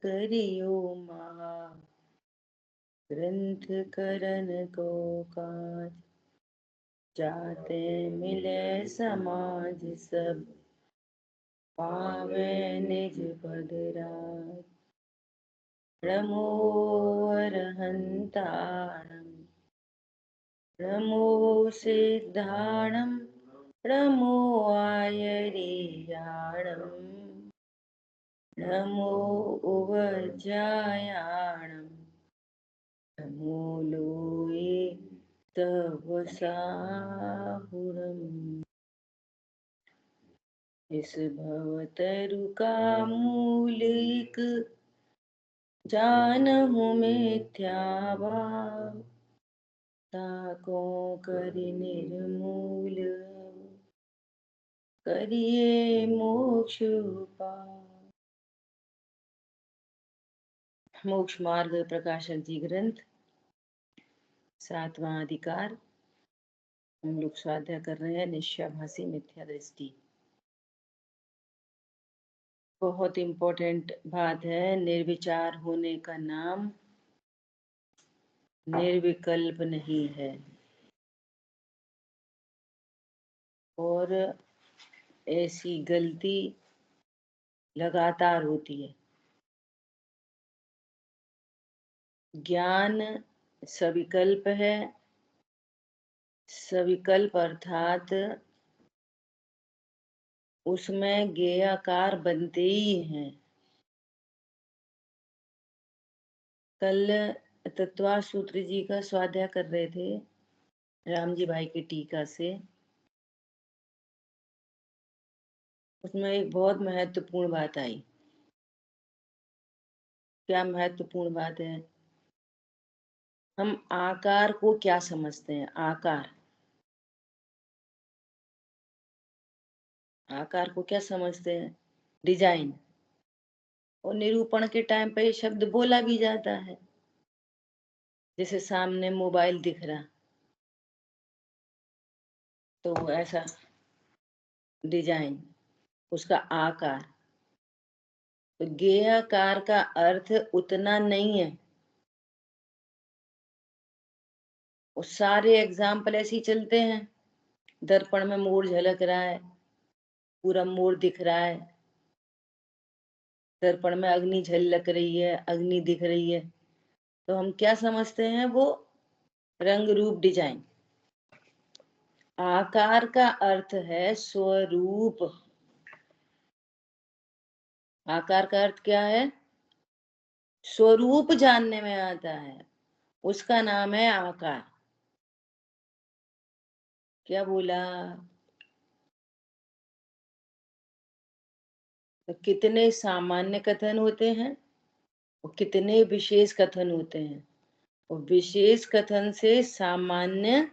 करियो महा, ग्रंथ करन को काज, जाते मिले समाज सब, पावे निज पद राज। नमो अरहंताणं, नमो सिद्धाणं, नमो आयर्याणं, नमो उवज्जायाणं, नमो लोये तव साहुरम्। इस भवतरु का मूलिक, जानहु मिथ्या भाव, ताको करि निर्मूल, करिए मोक्ष उपाय। मोक्ष मार्ग प्रकाशक जी ग्रंथ 7वां अधिकार। हम लोग स्वाध्याय कर रहे हैं निश्चयाभासी मिथ्या दृष्टि। बहुत इंपॉर्टेंट बात है, निर्विचार होने का नाम निर्विकल्प नहीं है। और ऐसी गलती लगातार होती है। ज्ञान सविकल्प है। सविकल्प अर्थात उसमें ज्ञेयाकार बनते ही हैं। कल तत्वा सूत्र जी का स्वाध्याय कर रहे थे राम जी भाई की टीका से। उसमें एक बहुत महत्वपूर्ण बात आई। क्या महत्वपूर्ण बात है? हम आकार को क्या समझते हैं? आकार को क्या समझते हैं? डिजाइन। और निरूपण के टाइम पे ये शब्द बोला भी जाता है। जैसे सामने मोबाइल दिख रहा तो ऐसा डिजाइन, उसका आकार। तो ज्ञेयाकार का अर्थ उतना नहीं है। वो सारे एग्जाम्पल ऐसे ही चलते हैं। दर्पण में मोर झलक रहा है, पूरा मोर दिख रहा है। दर्पण में अग्नि झलक रही है, अग्नि दिख रही है। तो हम क्या समझते हैं? वो रंग रूप डिजाइन। आकार का अर्थ है स्वरूप। आकार का अर्थ क्या है? स्वरूप जानने में आता है, उसका नाम है आकार। क्या बोला? तो कितने सामान्य कथन होते हैं और कितने विशेष कथन होते हैं। और विशेष कथन से सामान्य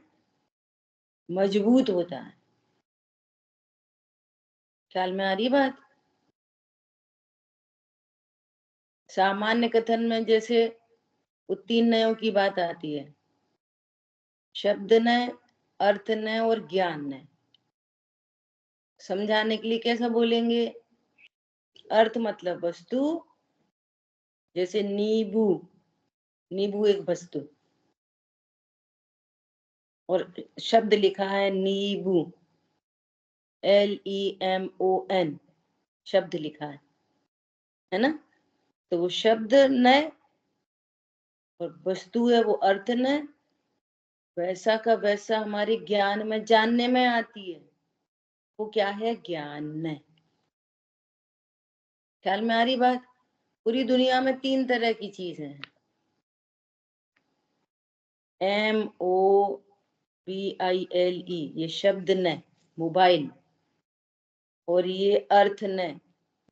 मजबूत होता है। ख्याल में आ रही बात? सामान्य कथन में जैसे तीन नयों की बात आती है, शब्द नय, अर्थ नय और ज्ञान नय। समझाने के लिए कैसा बोलेंगे? अर्थ मतलब वस्तु। जैसे नींबू, नींबू एक वस्तु और शब्द लिखा है नींबू, LEMON शब्द लिखा है ना? तो वो शब्द नय और वस्तु है वो अर्थ नय। वैसा का वैसा हमारे ज्ञान में जानने में आती है, वो क्या है? ज्ञान नय। ख्याल में आ रही बात? पूरी दुनिया में 3 तरह की चीजें हैं। MOBILE ये शब्द नय, मोबाइल। और ये अर्थ नय,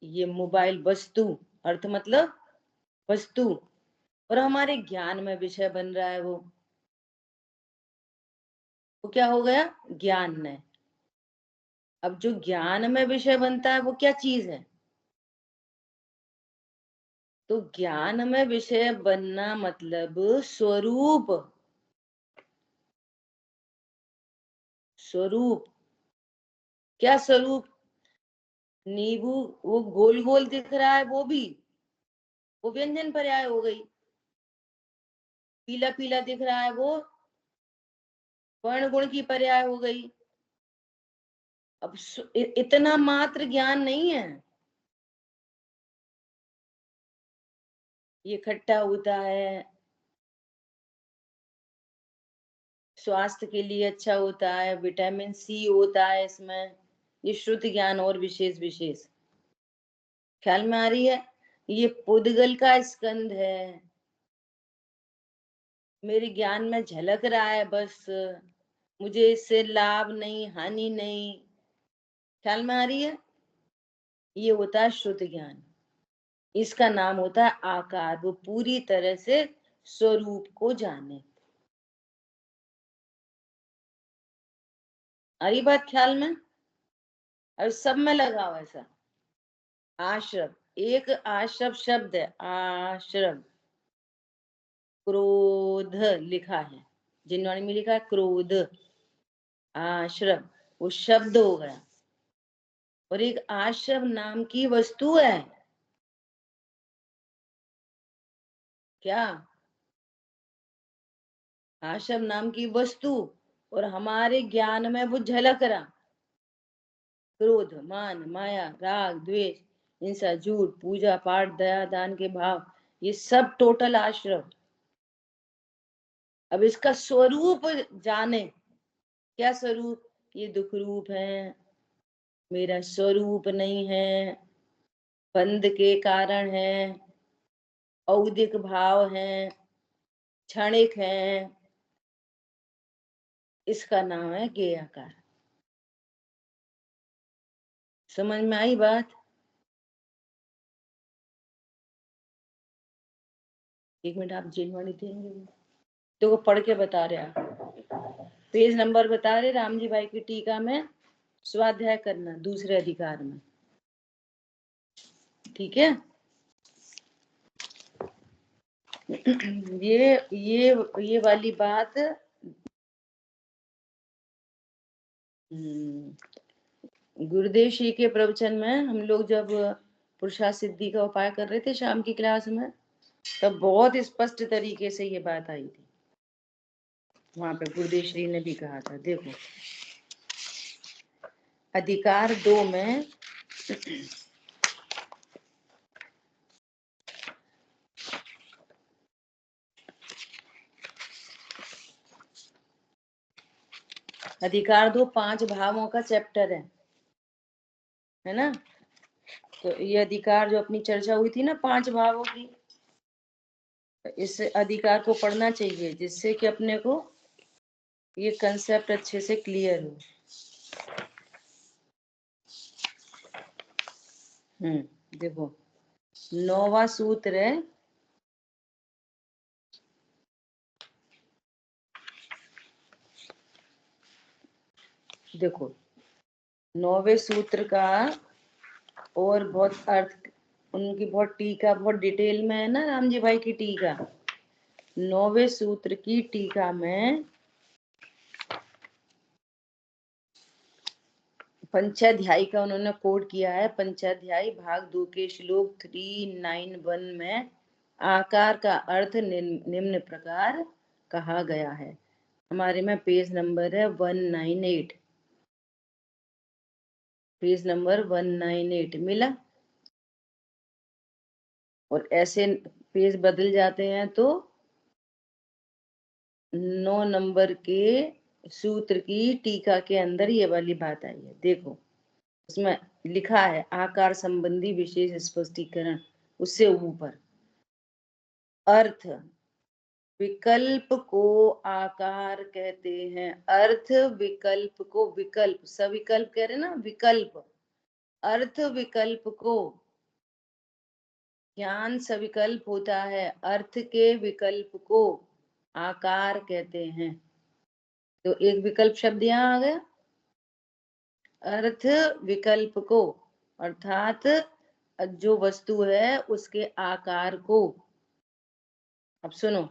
ये मोबाइल वस्तु। अर्थ मतलब वस्तु। और हमारे ज्ञान में विषय बन रहा है वो क्या हो गया? ज्ञान नय। अब जो ज्ञान में विषय बनता है वो क्या चीज है? तो ज्ञान में विषय बनना मतलब स्वरूप। स्वरूप क्या? स्वरूप नींबू वो गोल गोल दिख रहा है वो भी, वो व्यंजन पर्याय हो गई। पीला पीला दिख रहा है वो वर्ण गुण की पर्याय हो गई। अब इतना मात्र ज्ञान नहीं है। ये खट्टा होता है, स्वास्थ्य के लिए अच्छा होता है, विटामिन सी होता है इसमें, ये श्रुति ज्ञान और विशेष विशेष ख्याल में आ रही है। ये पुद्गल का स्कंद है, मेरे ज्ञान में झलक रहा है बस, मुझे इससे लाभ नहीं हानि नहीं, ख्याल में आ रही है। ये होता है श्रुति ज्ञान, इसका नाम होता है आकार। वो पूरी तरह से स्वरूप को जाने। आ रही बात ख्याल में? और सब में लगाओ ऐसा। आश्रव, एक आश्रव शब्द है, आश्रव। क्रोध लिखा है, जिनवाणी में लिखा है क्रोध, आश्रव वो शब्द हो गया। और एक आश्रव नाम की वस्तु है। क्या? आश्रव नाम की वस्तु, और हमारे ज्ञान में वो झलक रहा। क्रोध, मान, माया, राग, द्वेष, हिंसा, झूठ, पूजा पाठ, दया दान के भाव, ये सब टोटल आश्रव। अब इसका स्वरूप जाने। क्या स्वरूप? ये दुख रूप है, मेरा स्वरूप नहीं है, बंध के कारण है, औदिक भाव है, क्षणिक है, इसका नाम है ज्ञेयाकार। समझ में आई बात? एक मिनट, आप जिनवाणी देंगे तो वो पढ़ के बता रहे, पेज नंबर बता रहे राम जी भाई की टीका में, स्वाध्याय करना दूसरे अधिकार में, ठीक है। ये वाली बात गुरुदेव श्री के प्रवचन में हम लोग जब पुरुषार्थ सिद्धि का उपाय कर रहे थे शाम की क्लास में, तब बहुत स्पष्ट तरीके से ये बात आई थी। वहां पे गुरुदेव श्री ने भी कहा था, देखो अधिकार 2 में अधिकार 2 5 भावों का चैप्टर है ना। तो ये अधिकार जो अपनी चर्चा हुई थी ना 5 भावों की, इस अधिकार को पढ़ना चाहिए जिससे कि अपने को ये कंसेप्ट अच्छे से क्लियर हो। देखो 9वां सूत्र है, देखो 9वें सूत्र का और बहुत अर्थ, उनकी बहुत टीका बहुत डिटेल में है ना राम जी भाई की टीका। 9वें सूत्र की टीका में पंचाध्यायी का उन्होंने कोड किया है। पंचाध्यायी भाग 2 के श्लोक 391 में आकार का अर्थ निम्न प्रकार कहा गया है। हमारे में पेज नंबर है 198, पेज नंबर 198 मिला। और ऐसे पेज बदल जाते हैं तो 9 नंबर के सूत्र की टीका के अंदर ये वाली बात आई है। देखो उसमें लिखा है आकार संबंधी विशेष स्पष्टीकरण, उससे ऊपर अर्थ विकल्प को आकार कहते हैं। अर्थ विकल्प को, विकल्प सविकल्प कह रहे ना, विकल्प, अर्थ विकल्प को, ज्ञान सविकल्प होता है, अर्थ के विकल्प को आकार कहते हैं। तो एक विकल्प शब्द यहाँ आ गया, अर्थ विकल्प को, अर्थात जो वस्तु है उसके आकार को। अब सुनो,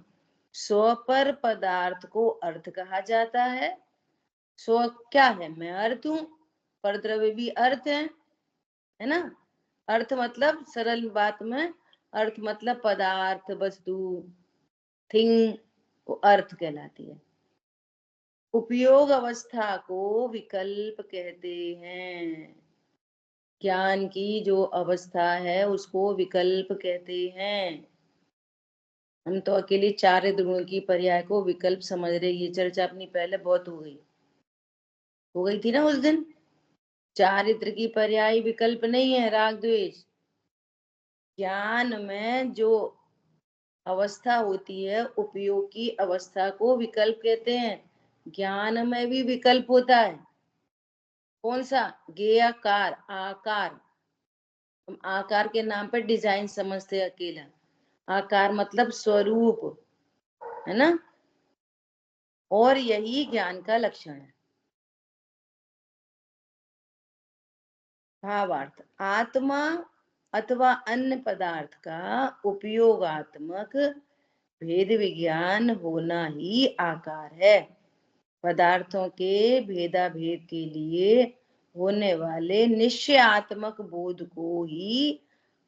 स्व पर पदार्थ को अर्थ कहा जाता है। स्व क्या है? मैं अर्थ हूं, परद्रव्य भी अर्थ है ना। अर्थ मतलब सरल बात में अर्थ मतलब पदार्थ, वस्तु, थिंग, वो अर्थ कहलाती है। उपयोग अवस्था को विकल्प कहते हैं। ज्ञान की जो अवस्था है उसको विकल्प कहते हैं। हम तो अकेले चारित्र गुण की पर्याय को विकल्प समझ रहे, ये चर्चा अपनी पहले बहुत हो गई थी ना उस दिन। चारित्र की पर्याय विकल्प नहीं है, राग द्वेष। ज्ञान में जो अवस्था होती है, उपयोग की अवस्था को विकल्प कहते हैं। ज्ञान में भी विकल्प होता है। कौन सा? ज्ञेयाकार, आकार। हम आकार के नाम पर डिजाइन समझते हैं अकेला। आकार मतलब स्वरूप, है ना। और यही ज्ञान का लक्षण है। भावार्थ, आत्मा अथवा अन्य पदार्थ का उपयोगात्मक भेद विज्ञान होना ही आकार है। पदार्थों के भेदाभेद के लिए होने वाले निश्चयात्मक बोध को ही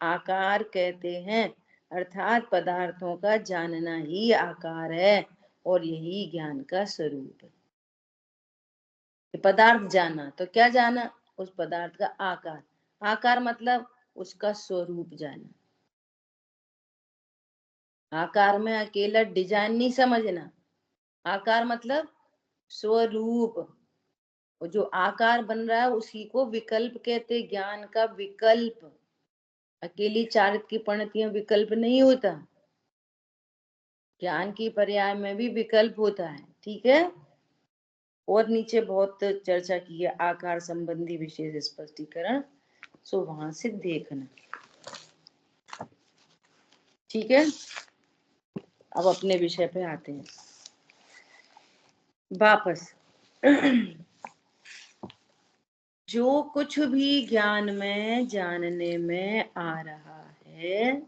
आकार कहते हैं। अर्थात पदार्थों का जानना ही आकार है और यही ज्ञान का स्वरूप है। पदार्थ जाना तो क्या जाना? उस पदार्थ का आकार। आकार मतलब उसका स्वरूप जाना। आकार में अकेला डिजाइन नहीं समझना। आकार मतलब स्वरूप। और जो आकार बन रहा है उसी को विकल्प कहते। ज्ञान का विकल्प। अकेली चारित्र की पंक्तियों विकल्प नहीं होता। ज्ञान की पर्याय में भी विकल्प होता है। ठीक है। और नीचे बहुत चर्चा की है आकार संबंधी विशेष स्पष्टीकरण, सो वहां से देखना। ठीक है। अब अपने विषय पे आते हैं वापस। जो कुछ भी ज्ञान में जानने में आ रहा है,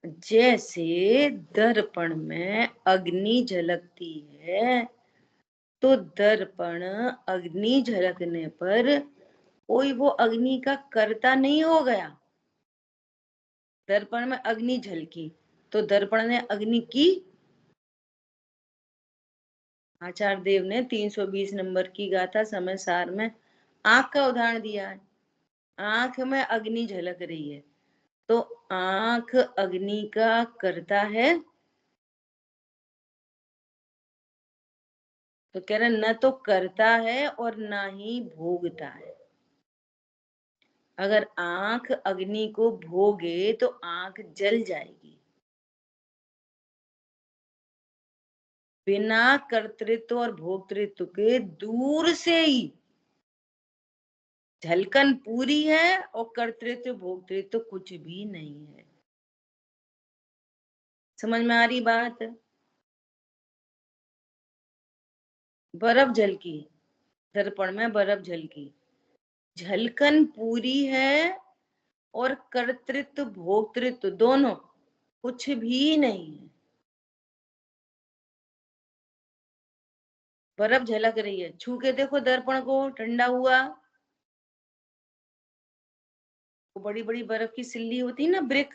जैसे दर्पण में अग्नि झलकती है, तो दर्पण अग्नि झलकने पर कोई वो अग्नि का कर्ता नहीं हो गया। दर्पण में अग्नि झलकी तो दर्पण ने अग्नि की। आचार्य देव ने 320 नंबर की गाथा समय सार में आंख का उदाहरण दिया है। आंख में अग्नि झलक रही है तो आंख अग्नि का कर्ता है। तो कह रहे न तो करता है और ना ही भोगता है। अगर आंख अग्नि को भोगे तो आंख जल जाएगी। बिना कर्तृत्व और भोक्तृत्व के दूर से ही झलकन पूरी है और कर्तृत्व भोक्तृत्व कुछ भी नहीं है। समझ में आ रही बात? बर्फ झलकी, दर्पण में बर्फ झलकी, झलकन पूरी है और कर्तृत्व भोक्तृत्व दोनों कुछ भी नहीं है। बर्फ झलक रही है, छू के देखो दर्पण को, ठंडा हुआ। वो बड़ी बड़ी बर्फ की सिल्ली होती है ना, ब्रिक,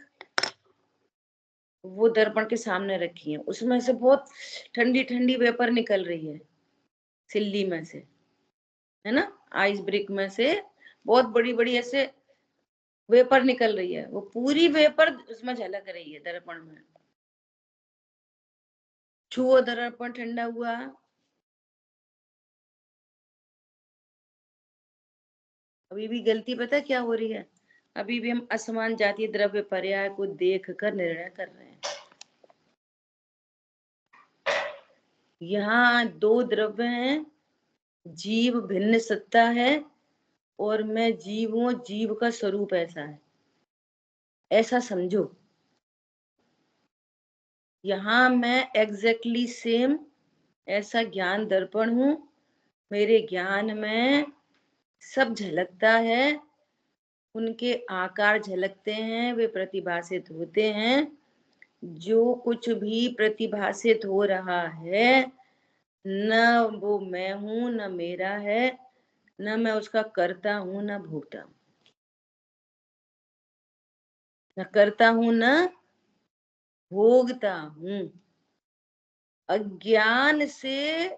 वो दर्पण के सामने रखी है, उसमें से बहुत ठंडी ठंडी वेपर निकल रही है सिल्ली में से, है ना। आइस ब्रिक में से बहुत बड़ी बड़ी ऐसे वेपर निकल रही है, वो पूरी वेपर उसमें झलक रही है दर्पण में। छुओ दर्पण, ठंडा हुआ। अभी भी गलती पता क्या हो रही है? अभी भी हम असमान जातीय द्रव्य पर्याय को देख कर निर्णय कर रहे हैं। यहाँ दो द्रव्य हैं, जीव भिन्न सत्ता है और मैं जीव हूं, जीव का स्वरूप ऐसा है, ऐसा समझो। यहाँ मैं एग्जैक्टली सेम ऐसा ज्ञान दर्पण हूं, मेरे ज्ञान में सब झलकता है, उनके आकार झलकते हैं, वे प्रतिभासित होते हैं। जो कुछ भी प्रतिभासित हो रहा है न वो मैं हूं, न मेरा है, न मैं उसका करता हूं, न भोगता हूं। न करता हूं न भोगता हूं। अज्ञान से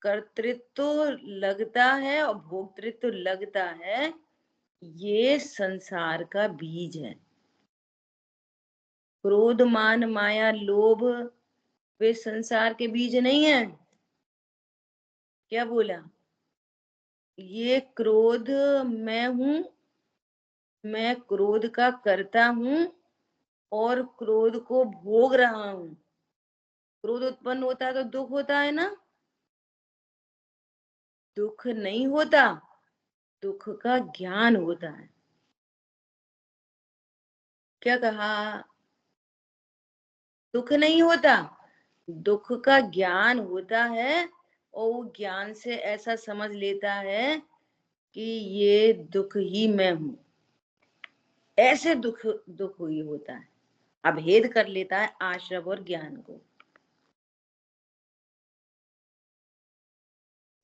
कर्तृत्व लगता है और भोक्तृत्व लगता है, ये संसार का बीज है। क्रोध मान माया लोभ वे संसार के बीज नहीं है। क्या बोला? ये क्रोध मैं हूं, मैं क्रोध का करता हूं और क्रोध को भोग रहा हूं। क्रोध उत्पन्न होता है तो दुख होता है ना? दुख नहीं होता, दुख का ज्ञान होता है। क्या कहा? दुख नहीं होता, दुख का ज्ञान होता है और वो ज्ञान से ऐसा समझ लेता है कि ये दुख ही मैं हूं। ऐसे दुख दुख ही होता है, अभेद कर लेता है आश्रव और ज्ञान को।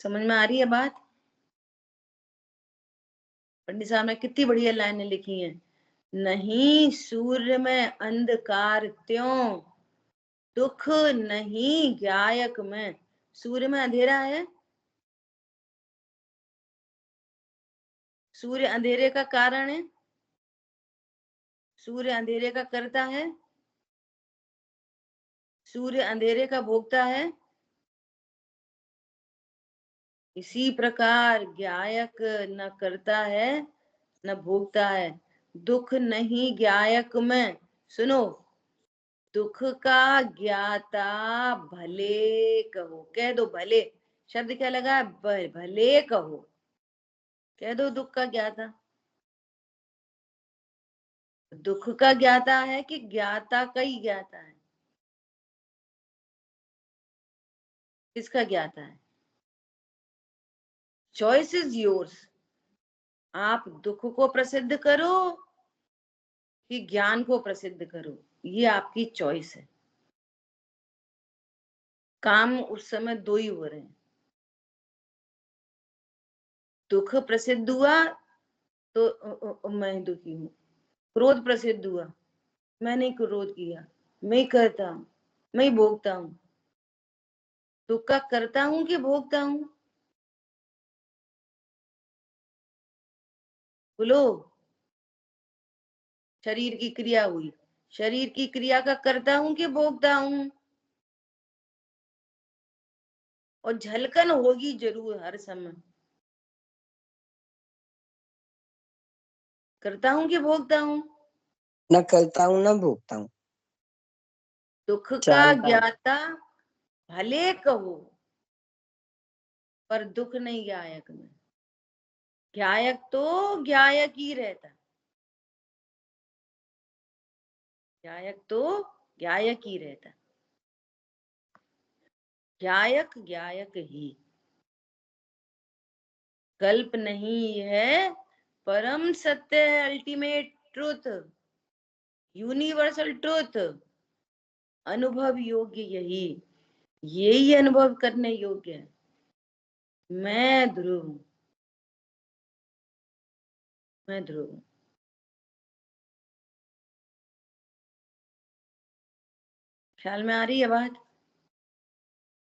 समझ में आ रही है बात? पंडित साहब ने कितनी बढ़िया लाइनें लिखी हैं। नहीं सूर्य में अंधकार त्यों, दुख नहीं गायक में। सूर्य में अंधेरा है, सूर्य अंधेरे का कारण है, सूर्य अंधेरे का करता है, सूर्य अंधेरे का भोगता है। इसी प्रकार ज्ञायक न करता है न भोगता है। दुख नहीं ज्ञायक में। सुनो, दुख का ज्ञाता भले कहो। कह दो भले, शब्द क्या लगा? भले कहो। कह दो दुख का ज्ञाता। दुख का ज्ञाता है कि ज्ञाता का ही ज्ञाता है? किसका ज्ञाता है? Choice is yours. आप दुख को प्रसिद्ध करो कि ज्ञान को प्रसिद्ध करो, ये आपकी चॉइस है। काम उस समय दो ही हो रहे हैं। दुख प्रसिद्ध हुआ तो मैं दुखी हूं। क्रोध प्रसिद्ध हुआ, मैंने क्रोध किया, मैं करता हूं, मैं भोगता हूं। दुख का करता हूं कि भोगता हूं? बोलो। शरीर की क्रिया हुई, शरीर की क्रिया का करता हूं कि भोगता हूं? और झलकन होगी जरूर हर समय। करता हूं कि भोगता हूं? न करता हूँ न भोगता हूँ। दुख का चाल का ज्ञाता भले कहो, पर दुख नहीं ज्ञायक में। ज्ञायक तो ज्ञायक ही रहता, ज्ञायक तो ज्ञायक ही रहता। ज्ञायक ज्ञायक ही, कल्प नहीं है, परम सत्य है, अल्टीमेट ट्रुथ, यूनिवर्सल ट्रुथ। अनुभव योग्य यही अनुभव करने योग्य है। मैं ध्रुव हूं, मैं ध्रुव हूं। ख्याल में आ रही है बात?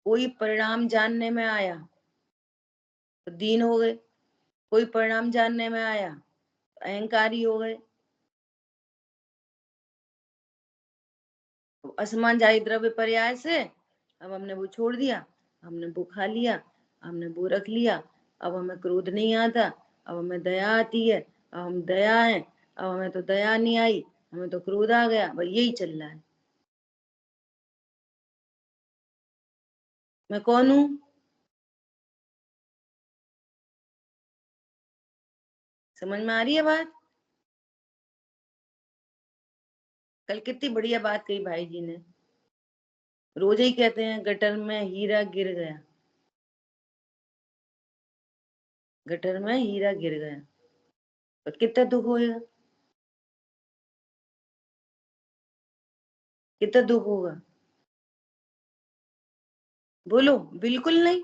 कोई परिणाम जानने में आया तो दीन हो गए, कोई परिणाम जानने में आया तो अहंकारी हो गए। असमान जाति द्रव्य पर्याय से अब हमने वो छोड़ दिया, हमने वो खा लिया, हमने वो रख लिया। अब हमें क्रोध नहीं आता, अब हमें दया आती है। अब हम दया है, अब हमें तो दया नहीं आई, हमें तो क्रोध आ गया। भाई यही चल रहा है। मैं कौन हूं? समझ में आ रही है बात? कल कितनी बढ़िया बात कही भाई जी ने। रोज ही कहते हैं गटर में हीरा गिर गया, गटर में हीरा गिर गया, तो कितना दुख होगा, कितना दुख होगा? बोलो। बिल्कुल नहीं।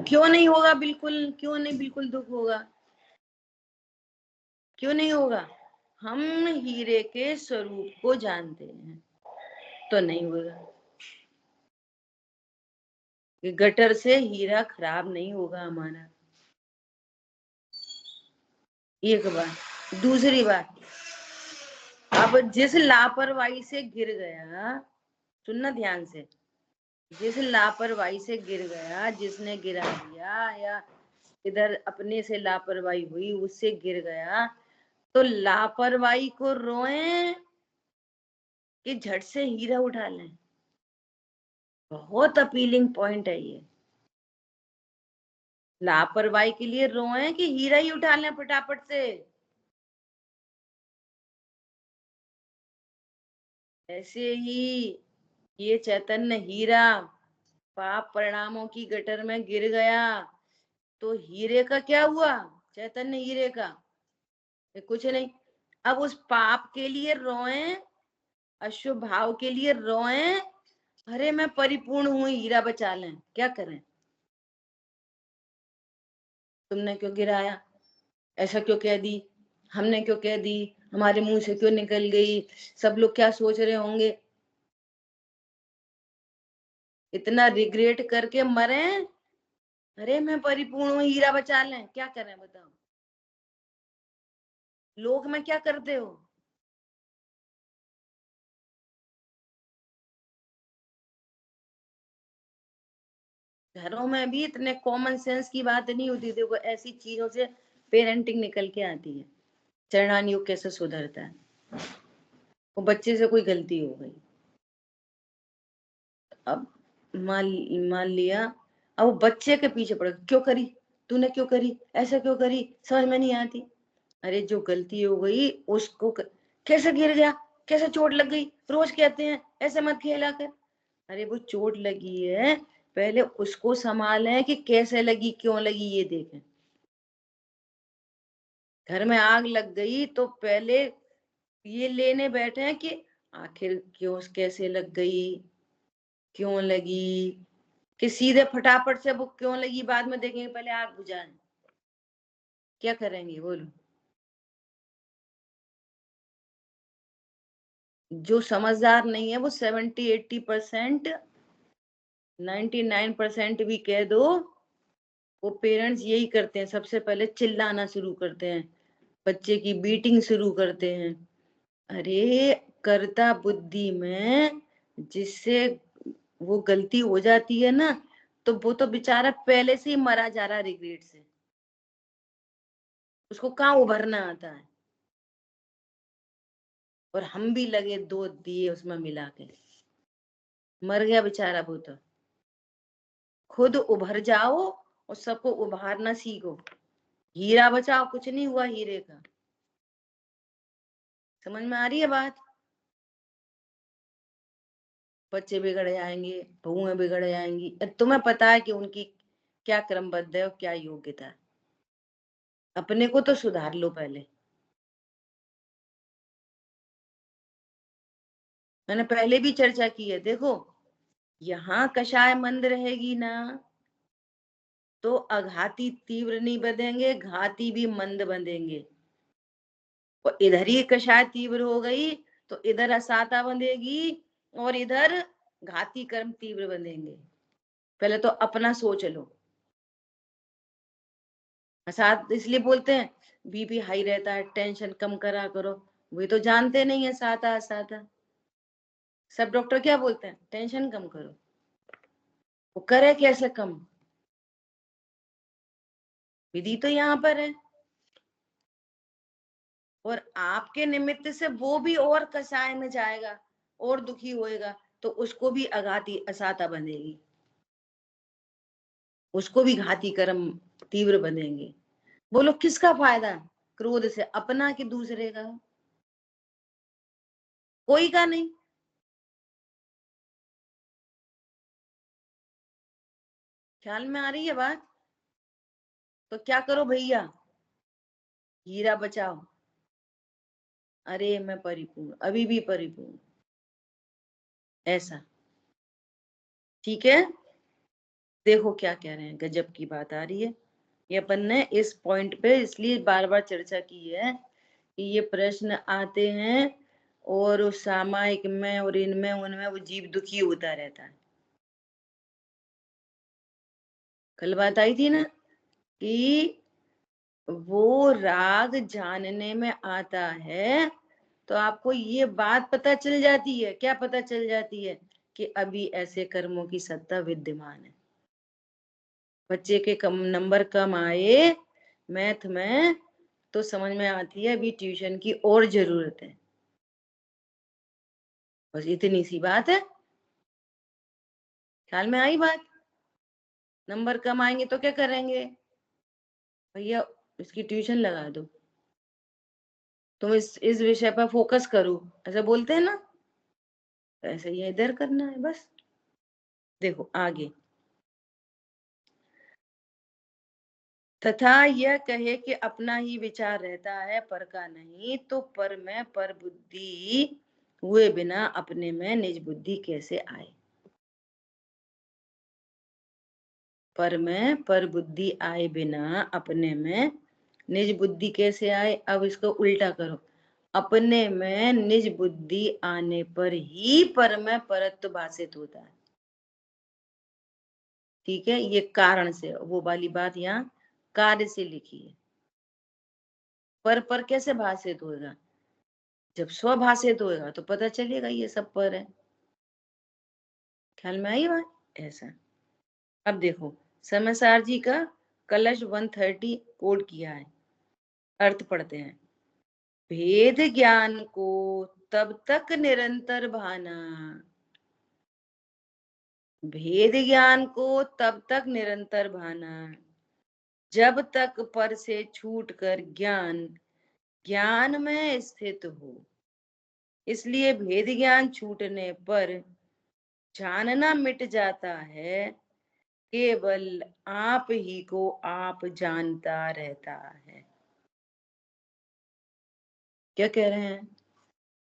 क्यों नहीं होगा? बिल्कुल क्यों नहीं? बिल्कुल दुख होगा। क्यों नहीं होगा? हम हीरे के स्वरूप को जानते हैं तो नहीं होगा। कि गटर से हीरा खराब नहीं होगा हमारा। एक बात। दूसरी बात, अब जिस लापरवाही से गिर गया, सुनना ध्यान से, जिस लापरवाही से गिर गया, जिसने गिरा दिया या इधर अपने से लापरवाही हुई उससे गिर गया, तो लापरवाही को रोएं कि झट से हीरा उठा लें? बहुत अपीलिंग पॉइंट है ये। लापरवाही के लिए रोएं कि हीरा ही उठा लें फटाफट से? ऐसे ही ये चैतन्य हीरा पाप परिणामों की गटर में गिर गया तो हीरे का क्या हुआ? चैतन्य हीरे का कुछ नहीं। अब उस पाप के लिए रोएं, अशुभ भाव के लिए रोएं, अरे मैं परिपूर्ण हूं, हीरा बचा लें? क्या करें? तुमने क्यों गिराया? ऐसा क्यों कह दी? हमने क्यों कह दी? हमारे मुंह से क्यों निकल गई? सब लोग क्या सोच रहे होंगे? इतना रिग्रेट करके मरे, अरे मैं परिपूर्ण हूं, हीरा बचा लें? क्या करें बताओ? लोग में क्या करते हो? घरों में भी इतने कॉमन सेंस की बात नहीं होती। देखो ऐसी चीजों से पेरेंटिंग निकल के आती है। चरणान युग कैसे सुधरता है? वो बच्चे से कोई गलती हो गई, अब मान मान लिया, अब वो बच्चे के पीछे पड़ गया, क्यों करी? तूने क्यों करी? ऐसा क्यों करी? समझ में नहीं आती। अरे जो गलती हो गई उसको कैसे गिर गया, कैसे चोट लग गई? रोज कहते हैं ऐसे मत खेला कर। अरे वो चोट लगी है, पहले उसको संभालें कि कैसे लगी, क्यों लगी, ये देखें। घर में आग लग गई तो पहले ये लेने बैठे हैं कि आखिर क्यों, कैसे लग गई, क्यों लगी, कि सीधे फटाफट से वो क्यों लगी बाद में देखेंगे, पहले आग बुझाएं? क्या करेंगे बोलो? जो समझदार नहीं है वो 70-80%, 99% भी कह दो, वो पेरेंट्स यही करते हैं। सबसे पहले चिल्लाना शुरू करते हैं, बच्चे की बीटिंग शुरू करते हैं। अरे कर्ता बुद्धि में जिससे वो गलती हो जाती है ना, तो वो तो बेचारा पहले से ही मरा जा रहा है रिग्रेट से। उसको कहाँ उभरना आता है? और हम भी लगे दो दिए उसमें मिला के, मर गया बेचारा वो तो। खुद उभर जाओ और सबको उभारना सीखो। हीरा बचाओ, कुछ नहीं हुआ हीरे का। समझ में आ रही है बात? बच्चे बिगड़ जाएंगे, बहुएं बिगड़ जाएंगी, तुम्हें पता है कि उनकी क्या क्रमबद्ध है और क्या योग्यता है। अपने को तो सुधार लो पहले। मैंने पहले भी चर्चा की है, देखो यहाँ कषाय मंद रहेगी ना तो अघाती तीव्र नहीं बंधेंगे, घाती भी मंद बंधेंगे। और इधर ही कषाय तीव्र हो गई तो इधर असाता बंधेगी और इधर घाती कर्म तीव्र बंधेंगे। पहले तो अपना सोच लो। असात इसलिए बोलते हैं बीपी हाई रहता है, टेंशन कम करा करो। वे तो जानते नहीं है साता असाता। सब डॉक्टर क्या बोलते हैं? टेंशन कम करो। वो करे कैसे कम? विधि तो यहाँ पर है। और आपके निमित्त से वो भी और कसाय में जाएगा और दुखी होएगा, तो उसको भी अघाती असाता बनेगी, उसको भी घाती कर्म तीव्र बनेंगे। बोलो किसका फायदा क्रोध से, अपना कि दूसरे का? कोई का नहीं। ख्याल में आ रही है बात? तो क्या करो भैया, हीरा बचाओ। अरे मैं परिपूर्ण, अभी भी परिपूर्ण, ऐसा। ठीक है, देखो क्या कह रहे हैं, गजब की बात आ रही है। ये अपन ने इस पॉइंट पे इसलिए बार बार चर्चा की है ये प्रश्न आते हैं और उस सामायिक में और इनमें उनमें वो जीव दुखी होता रहता है। कल बात आई थी ना कि वो राग जानने में आता है तो आपको ये बात पता चल जाती है। क्या पता चल जाती है? कि अभी ऐसे कर्मों की सत्ता विद्यमान है। बच्चे के नंबर कम आए मैथ में तो समझ में आती है अभी ट्यूशन की और जरूरत है। बस इतनी सी बात है। ख्याल में आई बात? नंबर कम आएंगे तो क्या करेंगे? भैया इसकी ट्यूशन लगा दो, तुम इस विषय पर फोकस करो, ऐसा बोलते हैं ना। ऐसे ही इधर करना है बस। देखो आगे, तथा यह कहे कि अपना ही विचार रहता है पर का नहीं, तो पर में पर बुद्धि हुए बिना अपने में निज बुद्धि कैसे आए? पर में पर बुद्धि आए बिना अपने में निज बुद्धि कैसे आए? अब इसको उल्टा करो, अपने में निज बुद्धि आने पर ही पर में परत्व भाषित होता है। ठीक है, ये कारण से, वो वाली बात यहाँ कार्य से लिखी है। पर कैसे भाषित होगा? जब स्वभाषित होएगा तो पता चलेगा ये सब पर है। ख्याल में आई बात? ऐसा। अब देखो समसार जी का कलश 130 कोड किया है, अर्थ पढ़ते हैं। भेद ज्ञान को तब तक निरंतर भाना, भेद ज्ञान को तब तक निरंतर भाना जब तक पर से छूटकर ज्ञान ज्ञान में स्थित हो। इसलिए भेद ज्ञान छूटने पर जानना मिट जाता है, केवल आप ही को आप जानता रहता है। क्या कह रहे हैं?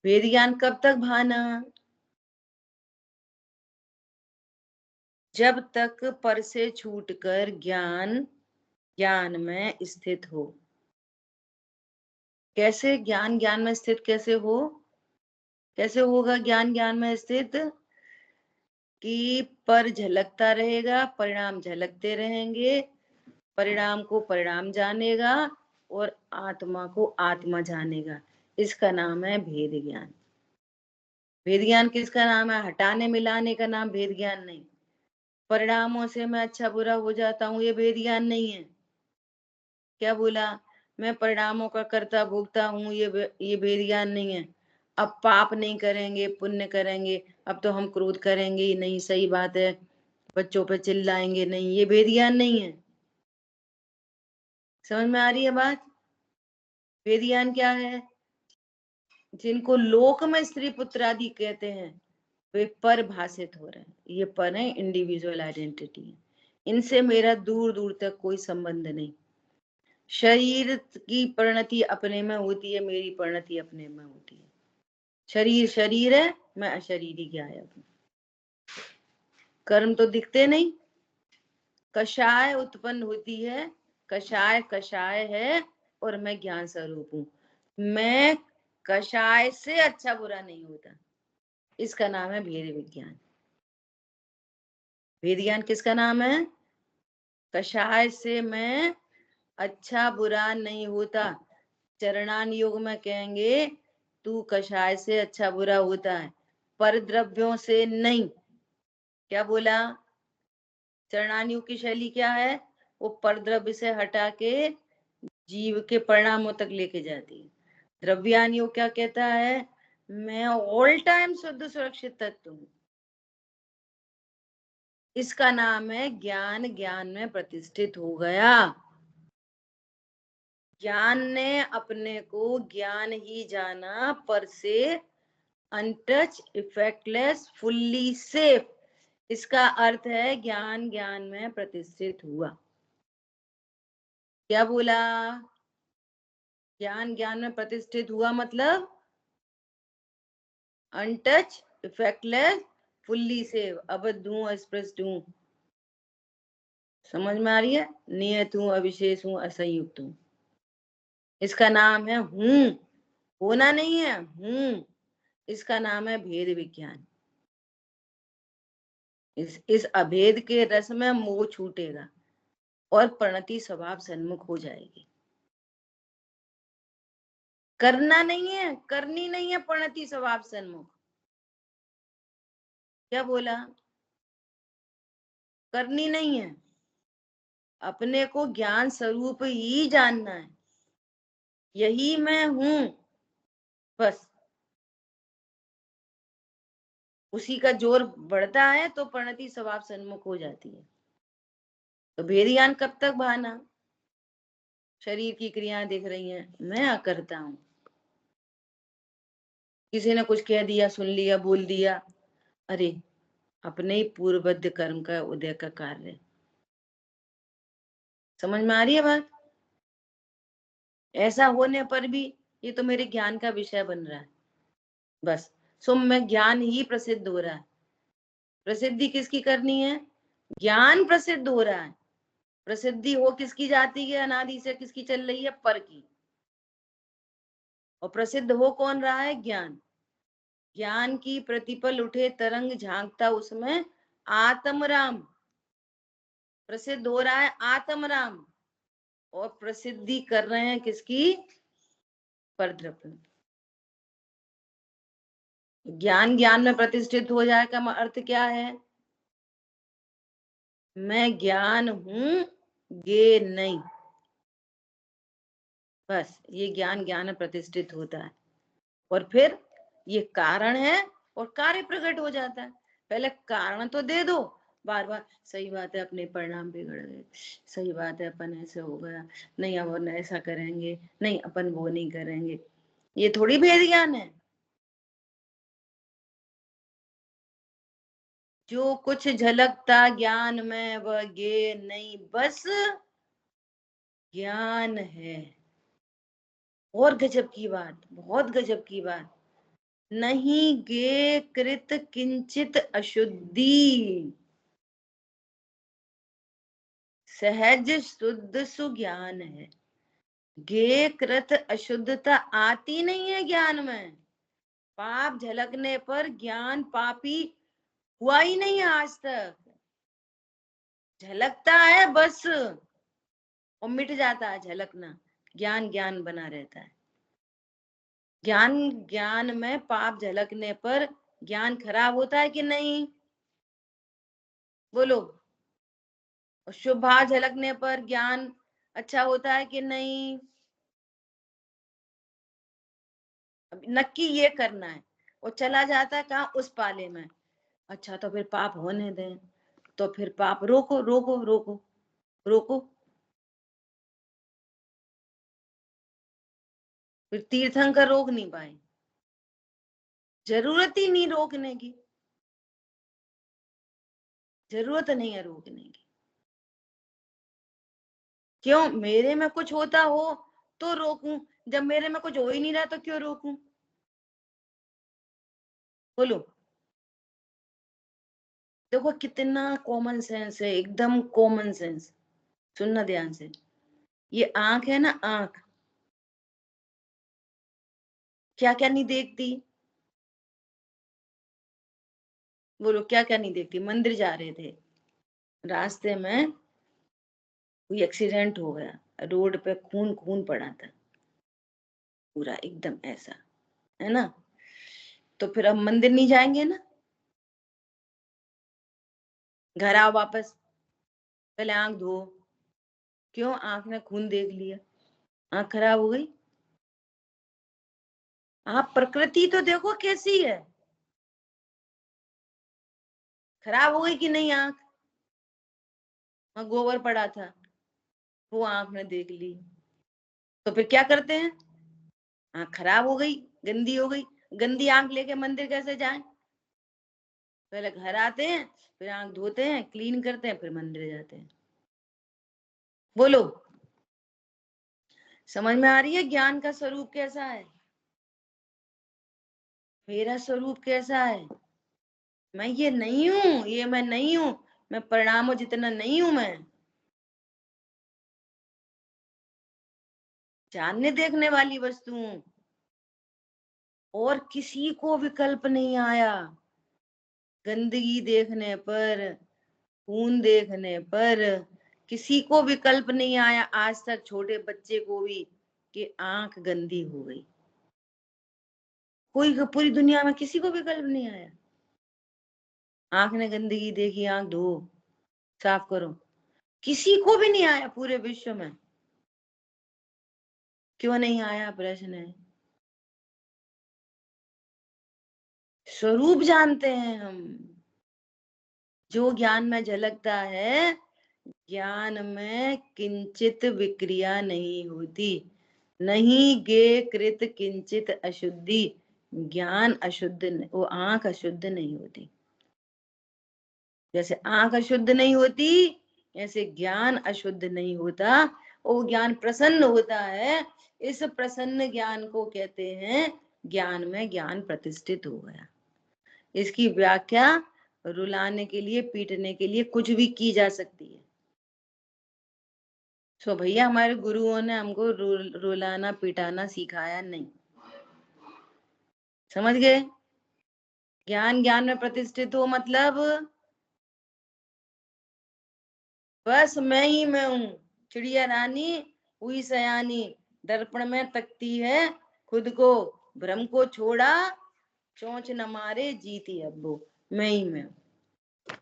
भेद ज्ञान कब तक भाना? जब तक पर से छूटकर ज्ञान ज्ञान में स्थित हो। कैसे ज्ञान ज्ञान में स्थित कैसे हो? कैसे होगा ज्ञान ज्ञान में स्थित? कि पर झलकता रहेगा, परिणाम झलकते रहेंगे, परिणाम को परिणाम जानेगा और आत्मा को आत्मा जानेगा। इसका नाम है भेद ज्ञान। भेद ज्ञान किसका नाम है? हटाने मिलाने का नाम भेद ज्ञान नहीं। परिणामों से मैं अच्छा बुरा हो जाता हूँ, ये भेद ज्ञान नहीं है। क्या बोला? मैं परिणामों का कर्ता भोगता हूँ, ये भेद ज्ञान नहीं है। अब पाप नहीं करेंगे पुण्य करेंगे, अब तो हम क्रोध करेंगे ही नहीं, सही बात है, बच्चों पे चिल्लाएंगे नहीं, ये भेद ज्ञान नहीं है। समझ में आ रही है बात? भेद ज्ञान क्या है? जिनको लोक में स्त्री पुत्र आदि कहते हैं वे पर भाषित हो रहे हैं। ये पर है, इंडिविजुअल आइडेंटिटी है, इनसे मेरा दूर दूर तक कोई संबंध नहीं। शरीर की परिणति अपने में होती है, मेरी परिणति अपने में होती है। शरीर शरीर है, मैं अशरीरी गायब हूं। कर्म तो दिखते नहीं। कषाय उत्पन्न होती है, कषाय कषाय है और मैं ज्ञान स्वरूप हूं। मैं कषाय से अच्छा बुरा नहीं होता। इसका नाम है भेद विज्ञान। भेद ज्ञान किसका नाम है? कषाय से मैं अच्छा बुरा नहीं होता। चरणान योग में कहेंगे तू कषाय से अच्छा बुरा होता है, पर द्रव्यों से नहीं। क्या बोला? चरणान योग की शैली क्या है? वो पर द्रव्य से हटा के जीव के परिणामों तक लेके जाती है। द्रव्यान योग क्या कहता है? मैं ऑल टाइम शुद्ध सुरक्षित तत्व हूं। इसका नाम है ज्ञान ज्ञान में प्रतिष्ठित हो गया। ज्ञान ने अपने को ज्ञान ही जाना, पर से अनटच इफेक्टलेस फुल्ली सेफ। इसका अर्थ है ज्ञान ज्ञान में प्रतिष्ठित हुआ। क्या बोला? ज्ञान ज्ञान में प्रतिष्ठित हुआ मतलब अनटच इफेक्टलेस फुल्ली सेफ, अबद्ध हूं, अस्पृश्य हूं। समझ में आ रही है? नियत हूं, अविशेष हूं, असंयुक्त हूं। इसका नाम है हूं। होना नहीं है, इसका नाम है भेद विज्ञान। इस अभेद के रस में मोह छूटेगा और प्रणति स्वभाव सन्मुख हो जाएगी। करना नहीं है, करनी नहीं है प्रणति स्वभाव सन्मुख। क्या बोला? करनी नहीं है, अपने को ज्ञान स्वरूप ही जानना है, यही मैं हूं, बस। उसी का जोर बढ़ता है तो प्रणति स्वभाव सन्मुख हो जाती है। तो भेद ज्ञान कब तक भाना? शरीर की क्रियाएं दिख रही हैं, मैं अकर्ता हूं। किसी ने कुछ कह दिया, सुन लिया, बोल दिया, अरे अपने ही पूर्वबद्ध कर्म का उदय का कार्य। समझ में आ रही है बात? ऐसा होने पर भी ये तो मेरे ज्ञान का विषय बन रहा है, बस। सो में ज्ञान ही प्रसिद्ध हो रहा है। प्रसिद्धि किसकी करनी है? ज्ञान प्रसिद्ध हो रहा है। प्रसिद्धि हो किसकी जाती है? अनादि से किसकी चल रही है? पर की। और प्रसिद्ध हो कौन रहा है? ज्ञान। ज्ञान की प्रतिपल उठे तरंग झांकता उसमें आत्मराम प्रसिद्ध हो रहा है, आत्मराम। और प्रसिद्धि कर रहे हैं किसकी? परद्रव्य। ज्ञान ज्ञान में प्रतिष्ठित हो जाए का अर्थ क्या है? मैं ज्ञान हूं, ये नहीं, बस। ये ज्ञान ज्ञान में प्रतिष्ठित होता है और फिर ये कारण है और कार्य प्रकट हो जाता है। पहले कारण तो दे दो, बार बार सही बात है अपने परिणाम बिगड़ गए, सही बात है अपन ऐसे हो गया, नहीं अब ऐसा करेंगे, नहीं अपन वो नहीं करेंगे। ये थोड़ी भेद ज्ञान है। जो कुछ झलकता ज्ञान में वह ये नहीं, बस ज्ञान है। और गजब की बात, बहुत गजब की बात, नहीं गे कृत किंचित अशुद्धि, सहज शुद्ध सुज्ञान है। गे कृत अशुद्धता आती नहीं है ज्ञान में। पाप झलकने पर ज्ञान पापी हुआ ही नहीं है आज तक। झलकता है बस और मिट जाता है झलकना, ज्ञान ज्ञान बना रहता है। ज्ञान ज्ञान में पाप झलकने पर ज्ञान खराब होता है कि नहीं? बोलो। और शुभ भाव झलकने पर ज्ञान अच्छा होता है कि नहीं? अब नक्की ये करना है, वो चला जाता है कहाँ? उस पाले में। अच्छा तो फिर पाप होने दें, तो फिर पाप रोको रोको रोको रोको। फिर तीर्थंकर रोक नहीं पाए, जरूरत ही नहीं रोकने की, जरूरत नहीं है रोकने की। क्यों? मेरे में कुछ होता हो तो रोकूं, जब मेरे में कुछ हो ही नहीं रहा तो क्यों रोकूं? बोलो। देखो कितना कॉमन सेंस है, एकदम कॉमन सेंस। सुनना ध्यान से। ये आंख है ना, आंख क्या क्या नहीं देखती? बोलो क्या क्या नहीं देखती? मंदिर जा रहे थे, रास्ते में कोई एक्सीडेंट हो गया, रोड पे खून खून पड़ा था पूरा एकदम ऐसा, है ना? तो फिर अब मंदिर नहीं जाएंगे ना, घर आओ वापस, पहले आंख धो। क्यों? आंख ने खून देख लिया, आंख खराब हो गई। आप प्रकृति तो देखो कैसी है, खराब हो गई कि नहीं आंख? वहां गोबर पड़ा था, वो आंख ने देख ली, तो फिर क्या करते हैं? आंख खराब हो गई, गंदी हो गई, गंदी आंख लेके मंदिर कैसे जाएं? पहले घर आते हैं, फिर आंख धोते हैं, क्लीन करते हैं, फिर मंदिर जाते हैं। बोलो। समझ में आ रही है ज्ञान का स्वरूप कैसा है? मेरा स्वरूप कैसा है? मैं ये नहीं हूं, ये मैं नहीं हूं, मैं परिणामों जितना नहीं हूं। मैं जानने देखने वाली वस्तु हूं। और किसी को विकल्प नहीं आया। गंदगी देखने पर, खून देखने पर किसी को विकल्प नहीं आया आज तक, छोटे बच्चे को भी, कि आंख गंदी हो गई। कोई पूरी दुनिया में किसी को विकल्प नहीं आया। आंख ने गंदगी देखी, आंख धो, साफ करो, किसी को भी नहीं आया पूरे विश्व में। क्यों नहीं आया? प्रश्न है। स्वरूप जानते हैं हम। जो ज्ञान में झलकता है, ज्ञान में किंचित विक्रिया नहीं होती। नहीं गे कृत किंचित अशुद्धि। ज्ञान अशुद्ध, वो आंख अशुद्ध नहीं होती। जैसे आंख अशुद्ध नहीं होती, ऐसे ज्ञान अशुद्ध नहीं होता। वो ज्ञान प्रसन्न होता है। इस प्रसन्न ज्ञान को कहते हैं ज्ञान में ज्ञान प्रतिष्ठित हो गया। इसकी व्याख्या रुलाने के लिए, पीटने के लिए कुछ भी की जा सकती है। सो भैया, हमारे गुरुओं ने हमको रुलाना पिटाना सिखाया नहीं। समझ गए? ज्ञान ज्ञान में प्रतिष्ठित हो मतलब बस मैं ही मैं हूं। चिड़िया रानी हुई सयानी, दर्पण में तकती है खुद को, भ्रम को छोड़ा, चोंच न मारे जीती अब्बो, मैं ही मैं हूं।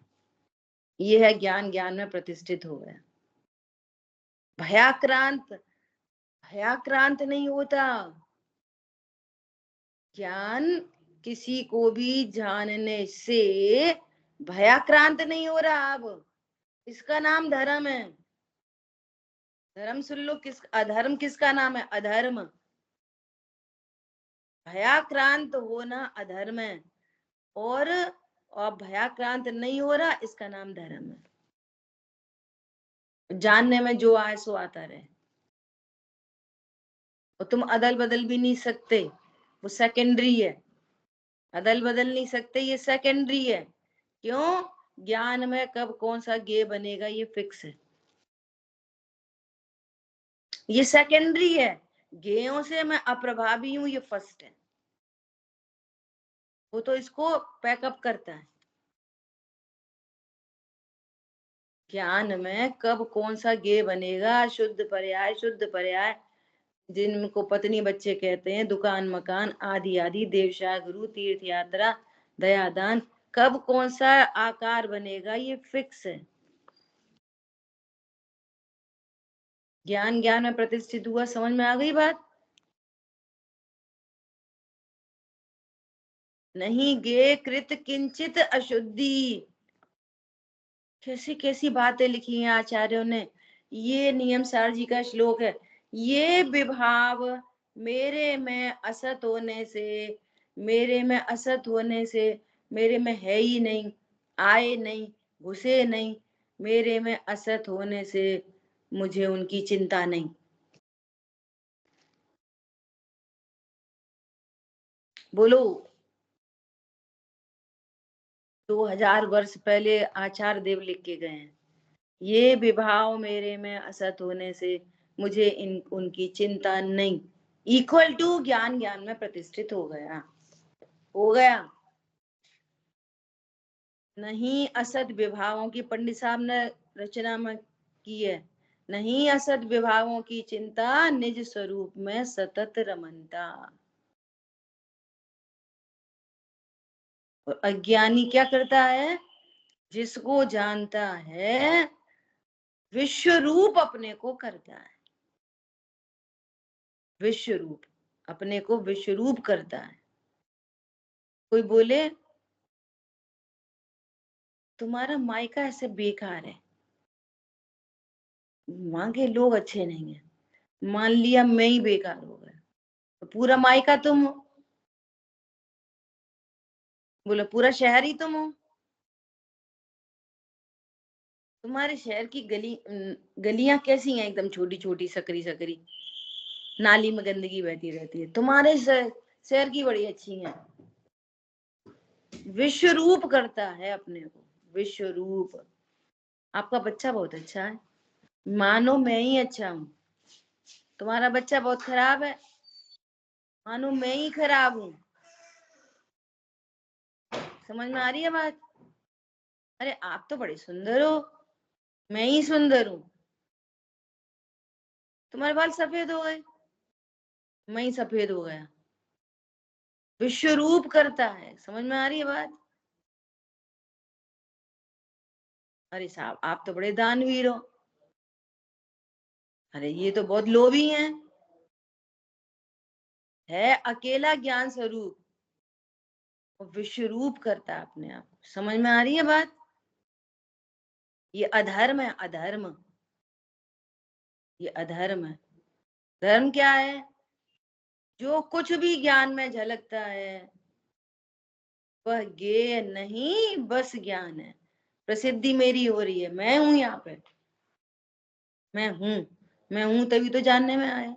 ये है ज्ञान ज्ञान में प्रतिष्ठित हो गया। भयाक्रांत, भयाक्रांत नहीं होता। ज्ञान किसी को भी जानने से भयाक्रांत नहीं हो रहा। अब इसका नाम धर्म है। धर्म सुन लो, किस अधर्म किसका नाम है? अधर्म। भयाक्रांत होना अधर्म है, और भयाक्रांत नहीं हो रहा, इसका नाम धर्म है। जानने में जो आए सो आता रहे, और तुम अदल बदल भी नहीं सकते, वो सेकेंडरी है। अदल बदल नहीं सकते, ये सेकेंडरी है। क्यों? ज्ञान में कब कौन सा गे बनेगा ये फिक्स है, ये सेकेंडरी है। गेयों से मैं अप्रभावी हूं, ये फर्स्ट है। वो तो इसको पैकअप करता है। ज्ञान में कब कौन सा गे बनेगा, शुद्ध पर्याय, शुद्ध पर्याय, जिनको पत्नी बच्चे कहते हैं, दुकान मकान आदि आदि, देवशाह गुरु, तीर्थ यात्रा, दयादान, कब कौन सा आकार बनेगा ये फिक्स है। ज्ञान ज्ञान में प्रतिष्ठित हुआ। समझ में आ गई बात? नहीं गे कृत किंचित अशुद्धि। कैसी कैसी बातें लिखी हैं आचार्यों ने। ये नियम सार जी का श्लोक है। ये विभाव मेरे में असत होने से, मेरे में असत होने से, मेरे में है ही नहीं, आए नहीं, घुसे नहीं, मेरे में असत होने से मुझे उनकी चिंता नहीं। बोलो। 2000 वर्ष पहले आचार्य देव लिख के गए हैं, ये विभाव मेरे में असत होने से मुझे उनकी चिंता नहीं। इक्वल टू ज्ञान ज्ञान में प्रतिष्ठित हो गया, हो गया। नहीं असत विभावों की, पंडित साहब ने रचना में की है, नहीं असत विभावों की चिंता, निज स्वरूप में सतत रमनता। और अज्ञानी क्या करता है? जिसको जानता है विश्व रूप अपने को करता है। विश्व रूप अपने को विश्व रूप करता है। कोई बोले तुम्हारा मायका ऐसे बेकार है, वहां के लोग अच्छे नहीं है, मान लिया मैं ही बेकार हो गया, तो पूरा मायका तुम हो। बोलो पूरा शहर ही तुम हो। तुम्हारे शहर की गलियां कैसी हैं? एकदम छोटी छोटी, सकरी सकरी, नाली में गंदगी बहती रहती है। तुम्हारे शहर की बड़ी अच्छी हैं। विश्व रूप करता है अपने को, विश्व रूप। आपका बच्चा बहुत अच्छा है, मानो मैं ही अच्छा हूं। तुम्हारा बच्चा बहुत खराब है, मानो मैं ही खराब हूं। समझ में आ रही है बात? अरे आप तो बड़े सुंदर हो, मैं ही सुंदर हूं। तुम्हारे बाल सफेद हो गए, मैं ही सफेद हो गया। विश्व रूप करता है, समझ में आ रही है बात? अरे साहब आप तो बड़े दानवीर हो। अरे ये तो बहुत लोभी हैं। है अकेला ज्ञान स्वरूप, विश्व रूप करता है अपने आप। समझ में आ रही है बात? ये अधर्म है, अधर्म। ये अधर्म है। धर्म क्या है? जो कुछ भी ज्ञान में झलकता है वह ज्ञेय नहीं, बस ज्ञान है। प्रसिद्धि मेरी हो रही है, मैं हूं यहाँ पे, मैं हूं तभी तो जानने में आया।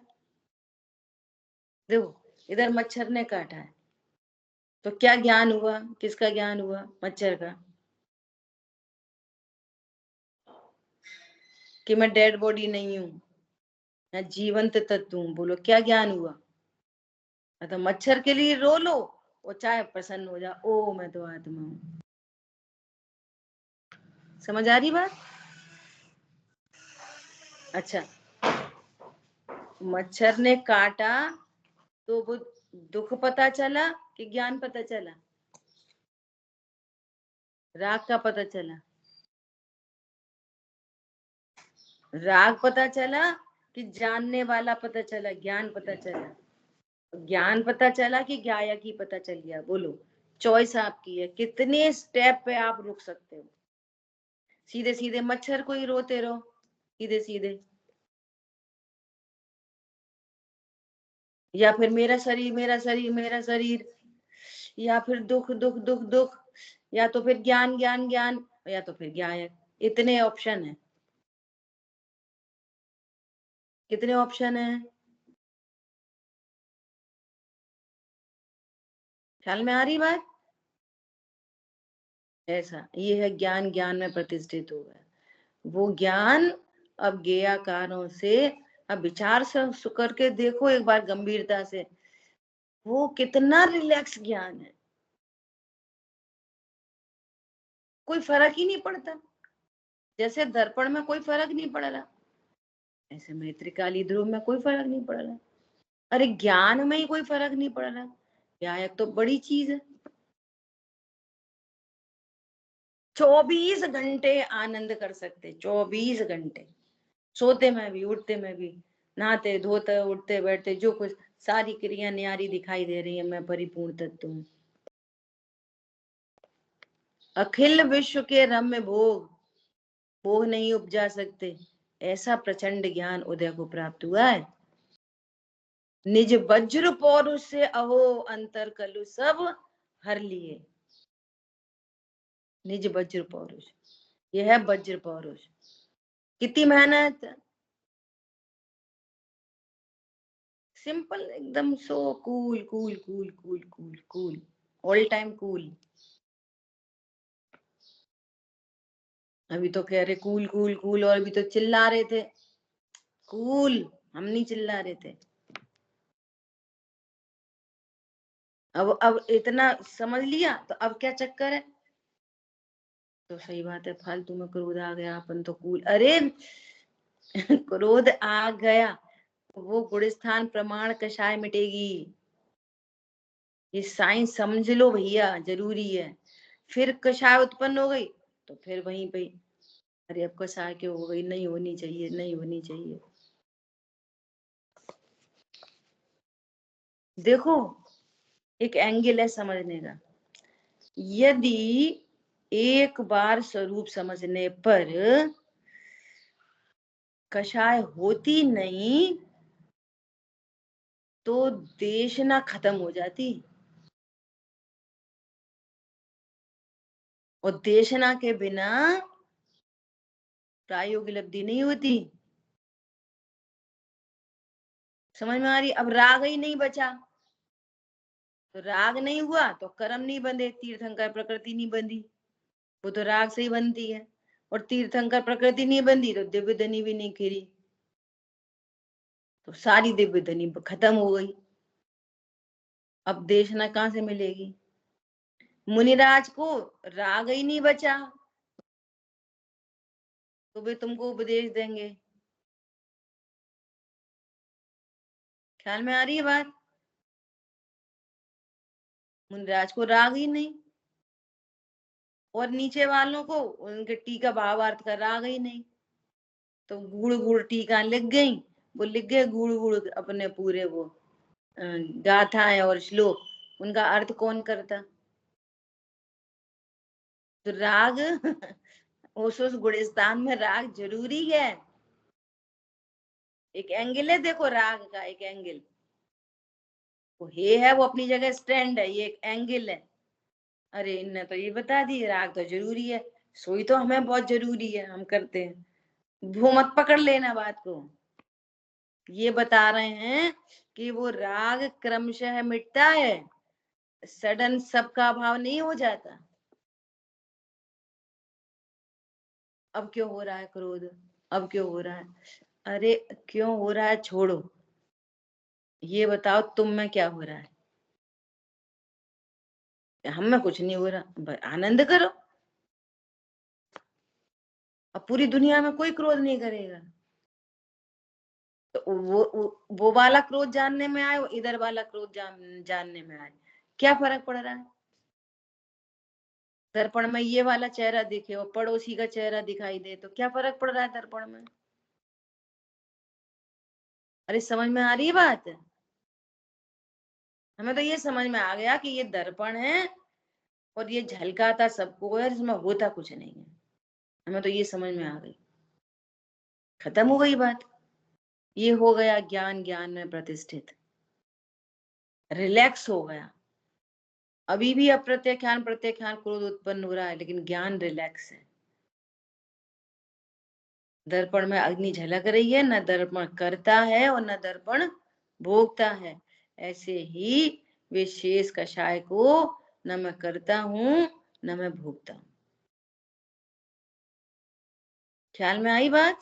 देखो इधर मच्छर ने काटा है, तो क्या ज्ञान हुआ? किसका ज्ञान हुआ? मच्छर का। कि मैं डेड बॉडी नहीं हूं, मैं जीवंत तत्व हूं। बोलो क्या ज्ञान हुआ? तो मच्छर के लिए रो लो और चाहे प्रसन्न हो जा, ओ मैं तो आत्मा हूं। समझ आ रही बात? अच्छा, मच्छर ने काटा तो वो दुख पता चला कि ज्ञान पता चला? राग का पता चला? राग पता चला कि जानने वाला पता चला, ज्ञान पता चला? ज्ञान पता चला कि ज्ञायक ही पता चल गया? बोलो, चॉइस आपकी है, कितने स्टेप पे आप रुक सकते हो। सीधे सीधे मच्छर को ही रोते रहो, सीधे सीधे, या फिर मेरा शरीर मेरा शरीर मेरा शरीर, या फिर दुख दुख दुख दुख, या तो फिर ज्ञान ज्ञान ज्ञान, या तो फिर ज्ञायक। इतने ऑप्शन है, कितने ऑप्शन है? ख्याल में आ रही बात? ऐसा ये है ज्ञान, ज्ञान में प्रतिष्ठित हो गया वो ज्ञान। अब ज्ञेयाकारों से अब विचार से करके देखो एक बार गंभीरता से, वो कितना रिलैक्स ज्ञान है, कोई फर्क ही नहीं पड़ता। जैसे दर्पण में कोई फर्क नहीं पड़ रहा, ऐसे में त्रिकाली ध्रुव में कोई फर्क नहीं पड़ रहा। अरे ज्ञान में ही कोई फर्क नहीं पड़ रहा, व्यायक तो बड़ी चीज है। 24 घंटे आनंद कर सकते, 24 घंटे, सोते में भी, उठते में भी, नहाते धोते उठते बैठते, जो कुछ सारी क्रिया न्यारी दिखाई दे रही है, मैं परिपूर्ण तत्व हूँ। अखिल विश्व के रम्य भोग, भोग नहीं उपजा सकते, ऐसा प्रचंड ज्ञान उदय को प्राप्त हुआ है। निज वज्र पौरुष से अहो अंतर कलु सब हर लिए। निज वज्र पौरुष, यह है वज्र पौरुष। कितनी मेहनत, सिंपल एकदम, so cool cool cool cool cool cool, all time cool. अभी तो कह रहे कूल कूल कूल, और अभी तो चिल्ला रहे थे कूल, हम नहीं चिल्ला रहे थे। अब इतना समझ लिया तो अब क्या चक्कर है? तो सही बात है, फालतू में क्रोध आ गया, अपन तो कूल। अरे क्रोध आ गया, वो गुणस्थान प्रमाण कषाय मिटेगी। ये साइंस समझ लो भैया, जरूरी है। फिर कषाय उत्पन्न हो गई तो फिर वहीं पे, अरे अब कषाय क्यों हो गई? नहीं होनी चाहिए, नहीं होनी चाहिए। देखो एक एंगल है समझने का। यदि एक बार स्वरूप समझने पर कषाय होती नहीं तो देशना खत्म हो जाती, और देशना के बिना प्रायोगिक लब्धि नहीं होती। समझ में आ रही? अब राग ही नहीं बचा, तो राग नहीं हुआ तो कर्म नहीं बंधे, तीर्थंकर प्रकृति नहीं बंधी, वो तो राग से ही बनती है। और तीर्थंकर प्रकृति नहीं बंधी तो दिव्य धनी भी नहीं खिरी, तो सारी दिव्य धनी खत्म हो गई। अब देशना कहाँ से मिलेगी? मुनिराज को राग ही नहीं बचा, तो वे तुमको उपदेश देंगे। ख्याल में आ रही है बात? मुनिराज को राग ही नहीं, और नीचे वालों को उनके टीका भावार्थ का राग ही नहीं, तो गुड़ गुड़ टीका लिख गई, वो लिख गए गुड़ गुड़ अपने पूरे वो गाथाएं और श्लोक, उनका अर्थ कौन करता? तो राग उस गुणस्थान में राग जरूरी है। एक एंगल है, देखो राग का एक एंगल, वो हे है, वो अपनी जगह स्टैंड है, ये एक एंगल है। अरे इनने तो ये बता दी राग तो जरूरी है, सोई तो हमें बहुत जरूरी है, हम करते हैं। वो मत पकड़ लेना बात को, ये बता रहे हैं कि वो राग क्रमशः मिटता है, सडन सबका अभाव नहीं हो जाता। अब क्यों हो रहा है क्रोध, अब क्यों हो रहा है? अरे क्यों हो रहा है छोड़ो, ये बताओ तुम में क्या हो रहा है? हम में कुछ नहीं हो रहा, आनंद करो। अब पूरी दुनिया में कोई क्रोध नहीं करेगा, तो वो वाला क्रोध जानने में आए, इधर वाला क्रोध जानने में आए, क्या फर्क पड़ रहा है? दर्पण में ये वाला चेहरा दिखे और पड़ोसी का चेहरा दिखाई दे, तो क्या फर्क पड़ रहा है दर्पण में? अरे समझ में आ रही है बात? हमें तो ये समझ में आ गया कि ये दर्पण है और ये झलकाता सबको है, इसमें होता कुछ नहीं है। हमें तो ये समझ में आ गई, खत्म हो गई बात। ये हो गया ज्ञान, ज्ञान में प्रतिष्ठित, रिलैक्स हो गया। अभी भी अप्रत्याख्यान प्रत्याख्यान क्रोध उत्पन्न हो रहा है, लेकिन ज्ञान रिलैक्स है। दर्पण में अग्नि झलक रही है, न दर्पण करता है और न दर्पण भोगता है। ऐसे ही वे शेष कषाय को न मैं करता हूं न मैं भोगता हूं। ख्याल में आई बात?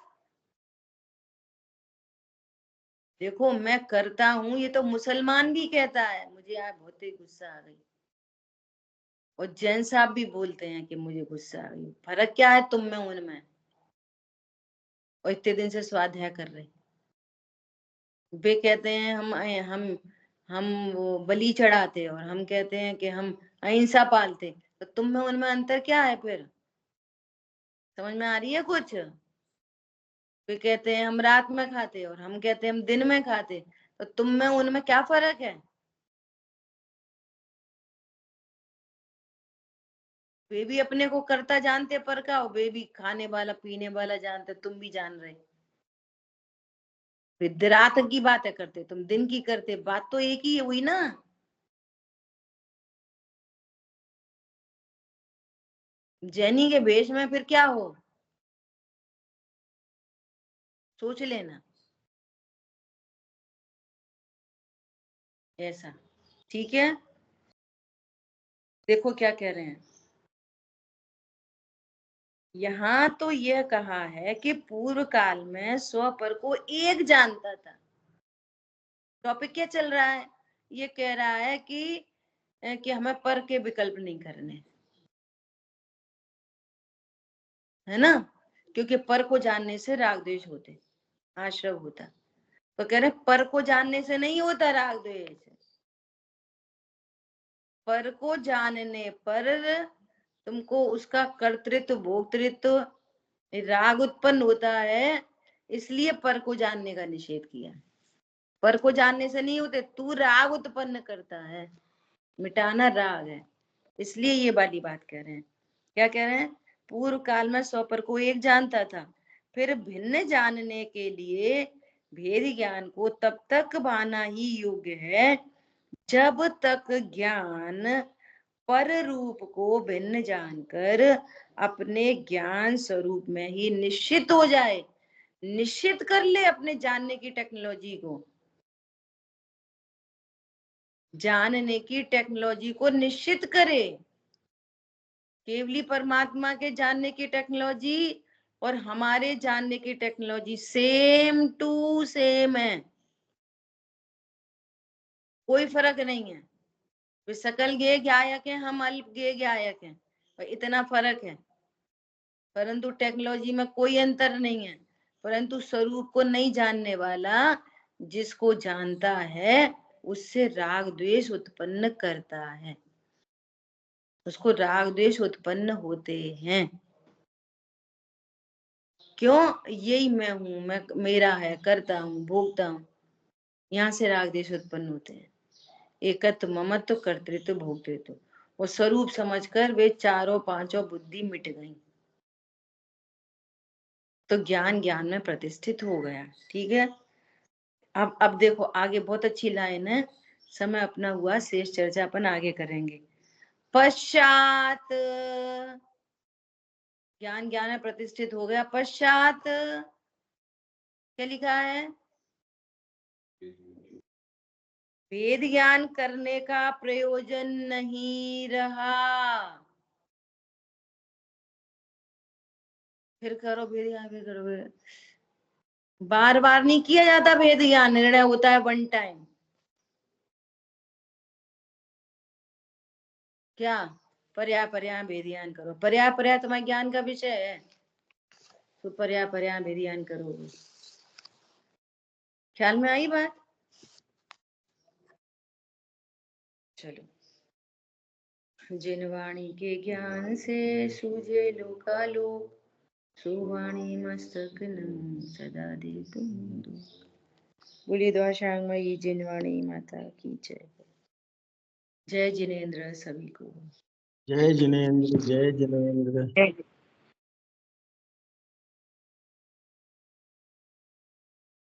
देखो मैं करता हूं, ये तो मुसलमान भी कहता है, मुझे आज बहुत ही गुस्सा आ गई, और जैन साहब भी बोलते हैं कि मुझे गुस्सा आ गई। फर्क क्या है तुम में उनमें? और इतने दिन से स्वाध्याय कर रहे, वे कहते हैं हम वो बलि चढ़ाते, और हम कहते हैं कि हम अहिंसा पालते, तो तुम में उनमें अंतर क्या है फिर? समझ में आ रही है कुछ? वे कहते हैं हम रात में खाते, और हम कहते हैं हम दिन में खाते, तो तुम में उनमें क्या फर्क है? वे भी अपने को करता जानते पर का, वे भी खाने वाला पीने वाला जानते, तुम भी जान रहे। वे रात की बातें करते, तुम दिन की करते, बात तो एक ही हुई ना। जैनी के वेश में फिर क्या हो, सोच लेना ऐसा। ठीक है, देखो क्या कह रहे हैं यहाँ। तो यह कहा है कि पूर्व काल में स्वपर को एक जानता था। टॉपिक क्या चल रहा है? ये कह रहा है कि हमें पर के विकल्प नहीं करने, है ना, क्योंकि पर को जानने से राग द्वेष होते, आश्रव होता। तो कह रहे पर को जानने से नहीं होता राग द्वेष, पर को जानने पर तुमको उसका कर्तृत्व भोक्तृत्व राग उत्पन्न होता है, इसलिए पर को जानने का निषेध किया। पर को जानने से नहीं होते, तू राग उत्पन्न करता है, मिटाना राग है, इसलिए ये वाली बात कह रहे हैं। क्या कह रहे हैं? पूर्व काल में स्वपर को एक जानता था, फिर भिन्न जानने के लिए भेद ज्ञान को तब तक पाना ही योग्य है जब तक ज्ञान पर रूप को भिन्न जानकर अपने ज्ञान स्वरूप में ही निश्चित हो जाए। निश्चित कर ले अपने जानने की टेक्नोलॉजी को, जानने की टेक्नोलॉजी को निश्चित करे। केवली परमात्मा के जानने की टेक्नोलॉजी और हमारे जानने की टेक्नोलॉजी सेम टू सेम है, कोई फर्क नहीं है। वे सकल ज्ञेय ज्ञायक है, हम अल्प ज्ञेय ज्ञायक हैं, और इतना फर्क है। परंतु टेक्नोलॉजी में कोई अंतर नहीं है, परंतु स्वरूप को नहीं जानने वाला जिसको जानता है उससे राग द्वेष उत्पन्न करता है, उसको राग द्वेष उत्पन्न होते हैं। क्यों? यही मैं हूं, मैं मेरा है, करता हूं, भोगता हूं, यहाँ से राग द्वेष उत्पन्न होते हैं। एकत्व, ममत्व, कर्तृत्व, भोक्तृत्व, और स्वरूप समझकर वे चारों पांचों बुद्धि मिट गई, तो ज्ञान ज्ञान में प्रतिष्ठित हो गया। ठीक है, अब देखो आगे बहुत अच्छी लाइन है। समय अपना हुआ, शेष चर्चा अपन आगे करेंगे। पश्चात ज्ञान ज्ञान में प्रतिष्ठित हो गया, पश्चात क्या लिखा है? वेद ज्ञान करने का प्रयोजन नहीं रहा। फिर करो वेद ज्ञान, फिर करो वेद, बार बार नहीं किया जाता वेद ज्ञान, निर्णय होता है वन टाइम। क्या? पर्याय पर्याय वेद ज्ञान करो, पर्याय पर्याय तुम्हारे ज्ञान का विषय है, तो पर्याय पर्याय वेद ज्ञान करोगे। ख्याल में आई बात? चलो, जिन वाणी के ज्ञान से सूझे लोकालोक, सुवाणी मस्तक न सदा दे तुम। बोलिए द्वाशांगमयी जिनवाणी माता की जय। जय जिनेन्द्र सभी को। जय जिनेन्द्र, जय जिनेन्द्र।